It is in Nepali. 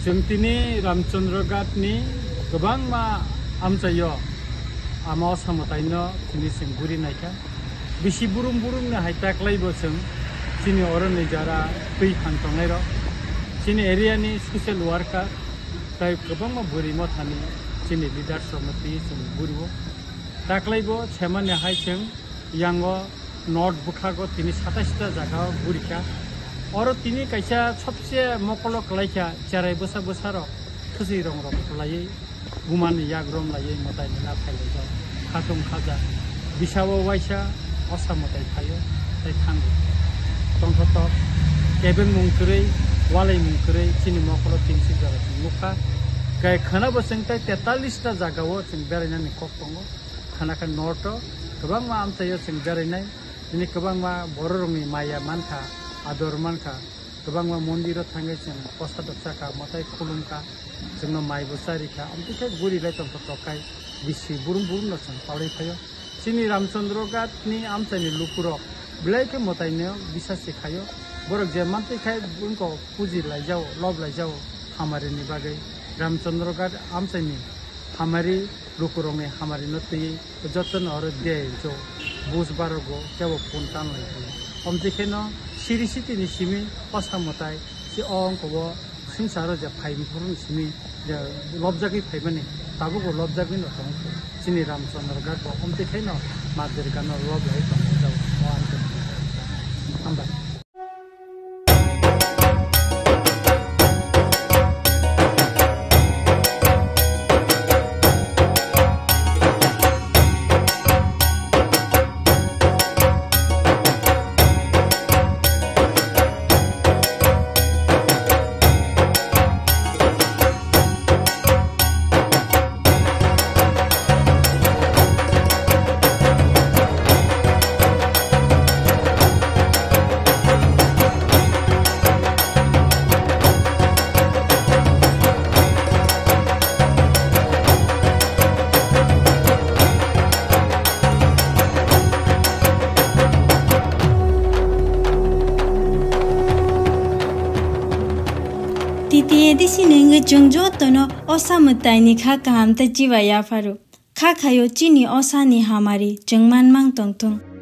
जों दिनै रामचंद्रघाटनि गोबां मा आमजायो आमा सामतायनो दिनै जों गुरिनायखा बिसि बुरुम बुरुमनो हायताक्लायबो जों दिनै अरनै जारा फैखांथंनाय र दिनै एरियानि ससियेल वार्कार जाय गोबां मा बुरिमा थानि दिनै लिडार समति जों गुरिबो दाक्लायबो सेमानहाय जों यांगो नर्थ बुखागो दिनै 27टा जागा गुरिखा और तिनी कैसा सबसे मकलो कलाइखा चाराय बोसा बोसारो खुसी रंग रंग लायै गुमान याग्रम लायै मताय ना फाइले जाव खाथुम खाजा बिसावो वाइसा असा मताय थायो ताय थांगो तंथत केबें मुंकरै वालै मुंकरै तिनी मकलो तिनसि जागा मुखा गाय खाना बसं ताय 43टा जागाव जों बेरायनानै कक दङ खानाखा नर्थ गोबां मा आमचायो जों बेरायनाय दिनै गोबां मा बर' रंनि माया मानखा आदर मानखा गोबां मा मन्दिराव थाङो जों प्रसाद साखा मथाय खुलुमखा जोंनो माइ बोसारिखा ओमफ्राय गुरिलाय तंथकाय बिसि बुरुम बुरुम जों पावरै फायो दिनै रामचंद्रघाटनि आमचानि लुकुर बिलायके मतायनो बिसास सिखायो बरक जे मानसिखाय बुंखौ पुजि लायजाव लब लायजाव हामारिनि बागै रामचंद्रघाट आमचानि हामारि लुकुरंनि हामारि नतै जतन और दे जो बुस बारगो केवो फन टान लाययो ओमफ्रायनो सिरि सिटिनि सिमी असामताय सि अंकबो सिंसारो जे फाइमफुरनि सिमी जे लबजागै फाइबानि ताबुगो लबजागै न दं दिनै रामचंद्रघाट ओमफ्रायनो मादरगानो लब लाय दं जाव हामबाय Titi sini jongjo tono osa mutai ni kha kaham ta jiwa ya faru kha khayo chini osa ni hamari jengman mang tong tong